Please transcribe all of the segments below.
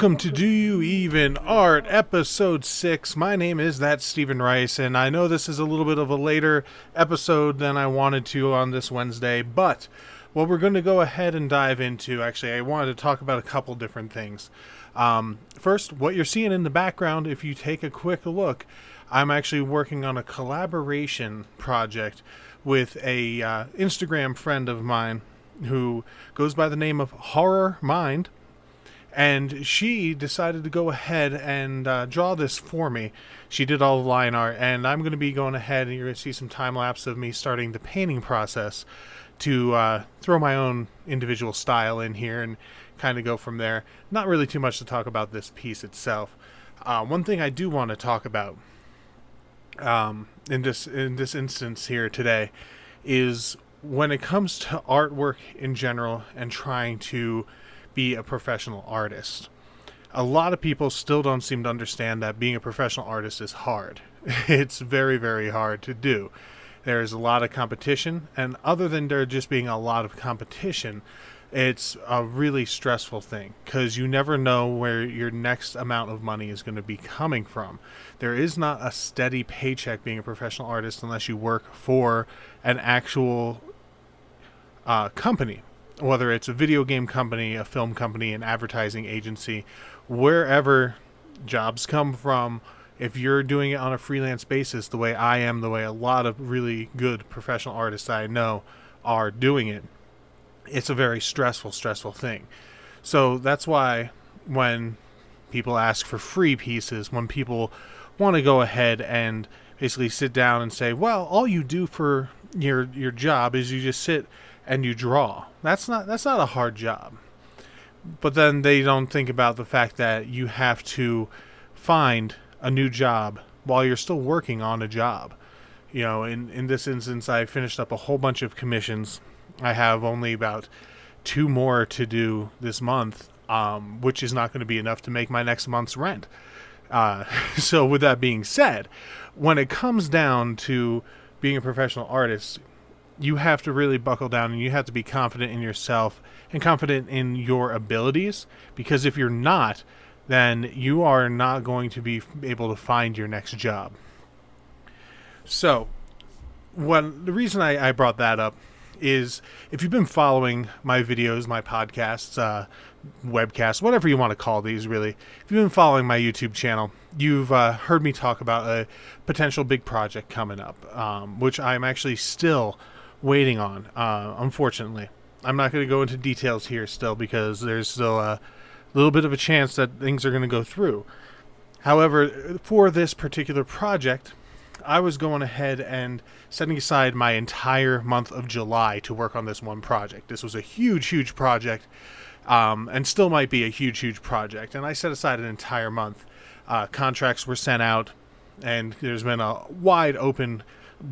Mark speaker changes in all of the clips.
Speaker 1: Welcome to Do You Even Art, Episode 6. My name is ThatStevenRice, and I know this is a little bit of a later episode than I wanted to on this Wednesday, but what we're going to go ahead and dive into, actually, I wanted to talk about a couple different things. First, what you're seeing in the background, if you take a quick look, I'm actually working on a collaboration project with a Instagram friend of mine who goes by the name of Horror Mind. And she decided to go ahead and draw this for me. She did all the line art, and I'm going to be going ahead, and you're going to see some time lapse of me starting the painting process to throw my own individual style in here and kind of go from there. Not really too much to talk about this piece itself. One thing I do want to talk about in this instance here today is when it comes to artwork in general and trying to be a professional artist. A lot of people still don't seem to understand that being a professional artist is hard. It's very, very hard to do. There's a lot of competition, and other than there just being a lot of competition, it's a really stressful thing because you never know where your next amount of money is going to be coming from. There is not a steady paycheck being a professional artist unless you work for an actual company. Whether it's a video game company, a film company, an advertising agency, wherever jobs come from, if you're doing it on a freelance basis, the way I am, the way a lot of really good professional artists I know are doing it, it's a very stressful thing. So that's why when people ask for free pieces, when people want to go ahead and basically sit down and say, well, all you do for your job is you just sit and you draw. That's not a hard job. But then they don't think about the fact that you have to find a new job while you're still working on a job. You know, in this instance, I finished up a whole bunch of commissions. I have only about 2 more to do this month, which is not going to be enough to make my next month's rent. So with that being said, when it comes down to being a professional artist, you have to really buckle down and you have to be confident in yourself and confident in your abilities, because if you're not, then you are not going to be able to find your next job. So, the reason I brought that up is if you've been following my videos, my podcasts, webcasts, whatever you want to call these really, if you've been following my YouTube channel, you've heard me talk about a potential big project coming up, which I'm actually still waiting on, unfortunately. I'm not going to go into details here still because there's still a little bit of a chance that things are going to go through. However, for this particular project, I was going ahead and setting aside my entire month of July to work on this one project. This was a huge project, and still might be a huge project. And I set aside an entire month. Contracts were sent out, and there's been a wide open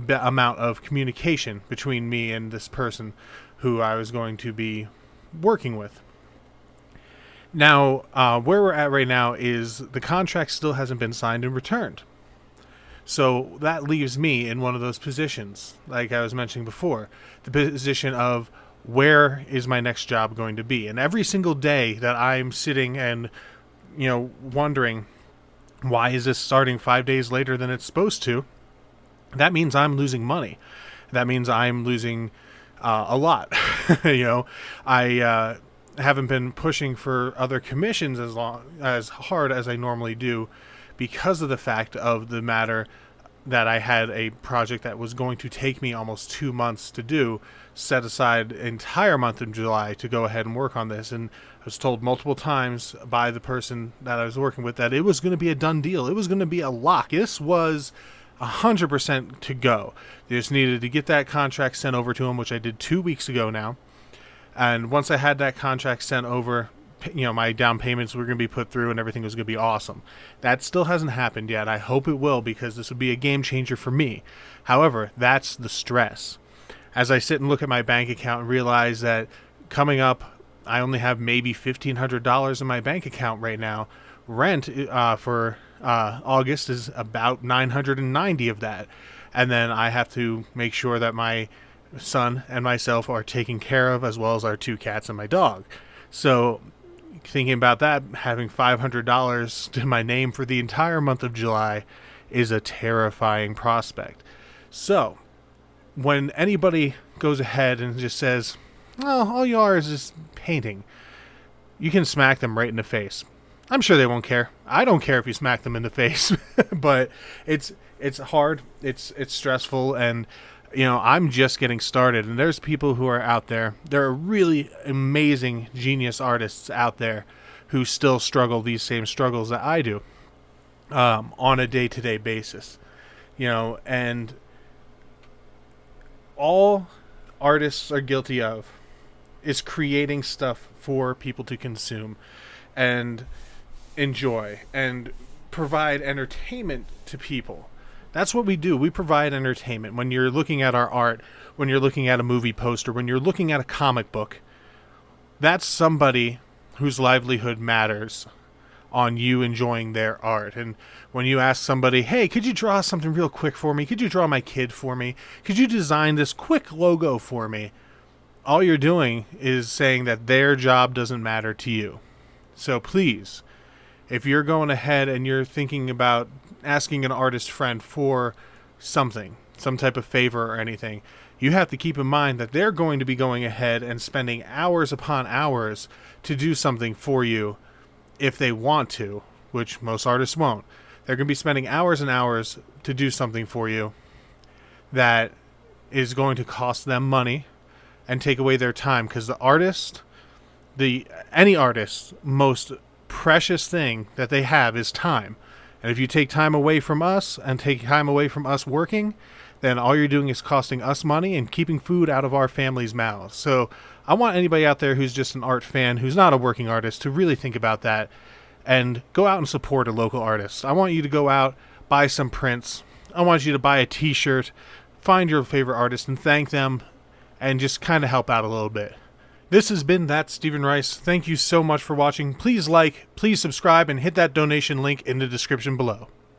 Speaker 1: amount of communication between me and this person who I was going to be working with. Now, where we're at right now is the contract still hasn't been signed and returned. So that leaves me in one of those positions, like I was mentioning before, the position of where is my next job going to be? And every single day that I'm sitting and, wondering, why is this starting 5 days later than it's supposed to? That means I'm losing money. That means I'm losing a lot. I haven't been pushing for other commissions as hard as I normally do because of the fact of the matter that I had a project that was going to take me almost 2 months to do, set aside an entire month in July to go ahead and work on this. And I was told multiple times by the person that I was working with that it was going to be a done deal. It was going to be a lock. This was 100% to go. They just needed to get that contract sent over to them, which I did 2 weeks ago now. And once I had that contract sent over, my down payments were going to be put through and everything was going to be awesome. That still hasn't happened yet. I hope it will, because this would be a game changer for me. However, that's the stress. As I sit and look at my bank account and realize that coming up, I only have maybe $1,500 in my bank account right now. Rent for August is about $990 of that. And then I have to make sure that my son and myself are taken care of, as well as our 2 cats and my dog. So thinking about that, having $500 to my name for the entire month of July is a terrifying prospect. So, when anybody goes ahead and just says, "Oh, all you are is just painting," you can smack them right in the face. I'm sure they won't care. I don't care if you smack them in the face, but it's hard, it's stressful, and I'm just getting started. And there's people who are out there. There are really amazing genius artists out there who still struggle these same struggles that I do on a day-to-day basis. And all artists are guilty of is creating stuff for people to consume and enjoy and provide entertainment to people. That's what we do. We provide entertainment. When you're looking at our art, when you're looking at a movie poster, when you're looking at a comic book, that's somebody whose livelihood matters on you enjoying their art. And when you ask somebody, "Hey, could you draw something real quick for me? Could you draw my kid for me? Could you design this quick logo for me?" All you're doing is saying that their job doesn't matter to you. So please, if you're going ahead and you're thinking about asking an artist friend for something, some type of favor or anything, you have to keep in mind that they're going to be going ahead and spending hours upon hours to do something for you if they want to, which most artists won't. They're going to be spending hours and hours to do something for you that is going to cost them money and take away their time, because any artist's most precious thing that they have is time. And if you take time away from us and take time away from us working, then all you're doing is costing us money and keeping food out of our families' mouths. So I want anybody out there who's just an art fan, who's not a working artist, to really think about that and go out and support a local artist. I want you to go out, buy some prints. I want you to buy a t-shirt, find your favorite artist and thank them, and just kind of help out a little bit. This has been ThatStevenRice. Thank you so much for watching. Please like, please subscribe, and hit that donation link in the description below.